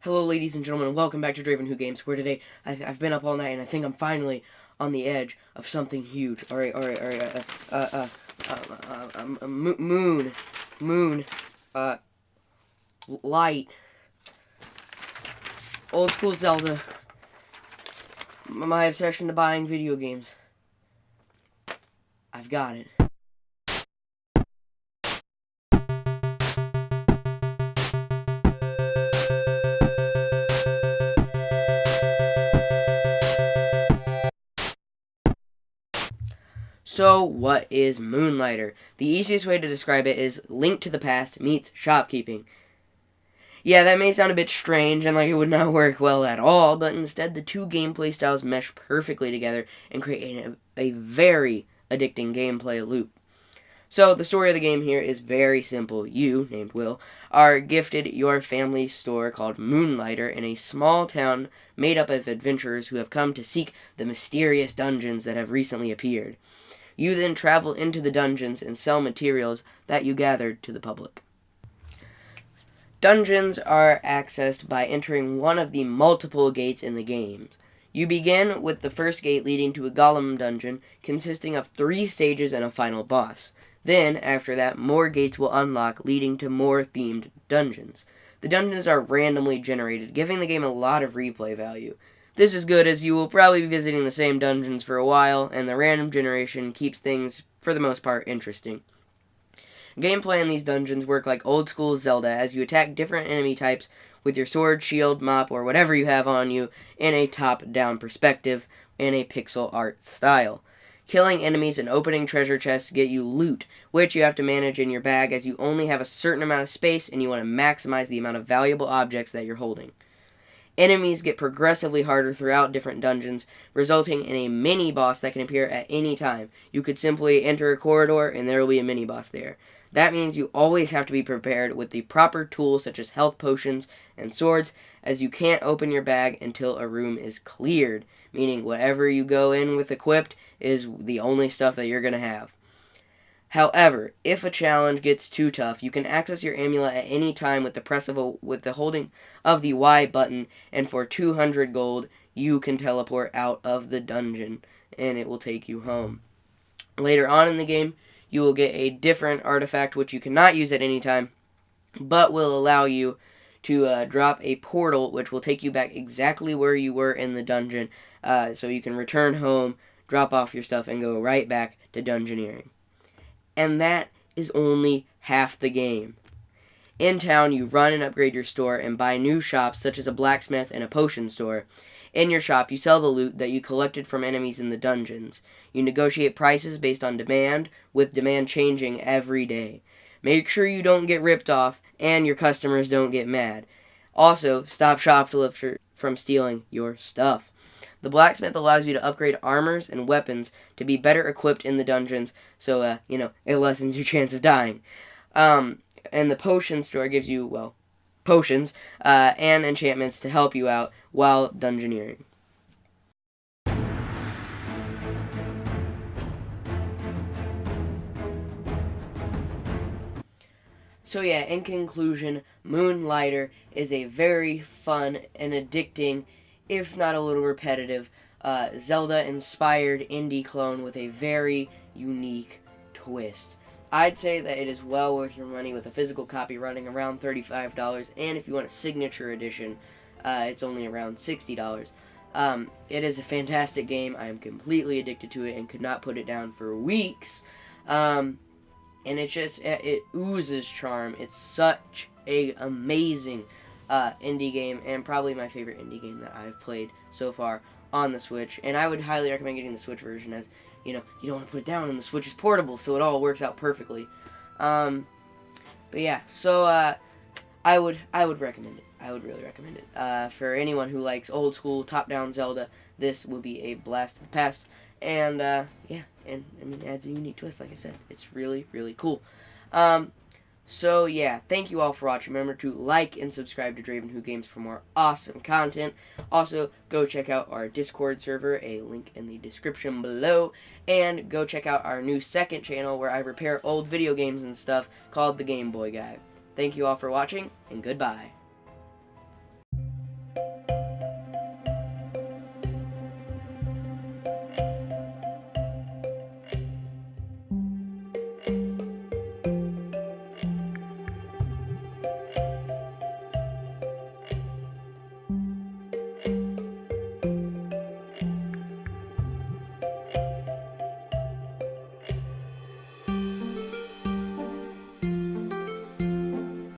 Hello, ladies and gentlemen, and welcome back to Dravinwho Games, where today I've been up all night, and I think I'm finally on the edge of something huge. Alright, moon, light, old school Zelda, my obsession to buying video games. I've got it. So, what is Moonlighter? The easiest way to describe it is Link to the Past meets shopkeeping. Yeah, that may sound a bit strange and like it would not work well at all, but instead the two gameplay styles mesh perfectly together and create a very addicting gameplay loop. So, the story of the game here is very simple. You, named Will, are gifted your family store called Moonlighter in a small town made up of adventurers who have come to seek the mysterious dungeons that have recently appeared. You then travel into the dungeons and sell materials that you gathered to the public. Dungeons are accessed by entering one of the multiple gates in the games. You begin with the first gate leading to a golem dungeon consisting of 3 stages and a final boss. Then, after that, more gates will unlock, leading to more themed dungeons. The dungeons are randomly generated, giving the game a lot of replay value. This is good as you will probably be visiting the same dungeons for a while, and the random generation keeps things, for the most part, interesting. Gameplay in these dungeons work like old school Zelda as you attack different enemy types with your sword, shield, mop, or whatever you have on you in a top-down perspective in a pixel art style. Killing enemies and opening treasure chests get you loot, which you have to manage in your bag as you only have a certain amount of space and you want to maximize the amount of valuable objects that you're holding. Enemies get progressively harder throughout different dungeons, resulting in a mini-boss that can appear at any time. You could simply enter a corridor and there will be a mini-boss there. That means you always have to be prepared with the proper tools such as health potions and swords, as you can't open your bag until a room is cleared, meaning whatever you go in with equipped is the only stuff that you're going to have. However, if a challenge gets too tough, you can access your amulet at any time with the holding of the Y button, and for 200 gold, you can teleport out of the dungeon, and it will take you home. Later on in the game, you will get a different artifact which you cannot use at any time, but will allow you to drop a portal which will take you back exactly where you were in the dungeon, so you can return home, drop off your stuff, and go right back to dungeoneering. And that is only half the game. In town, you run and upgrade your store and buy new shops such as a blacksmith and a potion store. In your shop, you sell the loot that you collected from enemies in the dungeons. You negotiate prices based on demand, with demand changing every day. Make sure you don't get ripped off and your customers don't get mad. Also, stop shoplifters from stealing your stuff. The blacksmith allows you to upgrade armors and weapons to be better equipped in the dungeons, so, it lessens your chance of dying. And the potion store gives you, potions and enchantments to help you out while dungeoneering. So yeah, in conclusion, Moonlighter is a very fun and addicting, if not a little repetitive, Zelda-inspired indie clone with a very unique twist. I'd say that it is well worth your money with a physical copy running around $35, and if you want a signature edition, it's only around $60. It is a fantastic game. I am completely addicted to it and could not put it down for weeks. And it oozes charm. It's such a amazing indie game, and probably my favorite indie game that I've played so far on the Switch. And I would highly recommend getting the Switch version, as you don't want to put it down, and the Switch is portable, so it all works out perfectly. But yeah, so I would recommend it. I would really recommend it. For anyone who likes old school top-down Zelda, this will be a blast of the past. And yeah, and it adds a unique twist. Like I said, it's really, really cool. So yeah, thank you all for watching. Remember to like and subscribe to Dravinwho Games for more awesome content. Also, go check out our Discord server, a link in the description below. And go check out our new second channel where I repair old video games and stuff, called The Game Boy Guy. Thank you all for watching, and goodbye.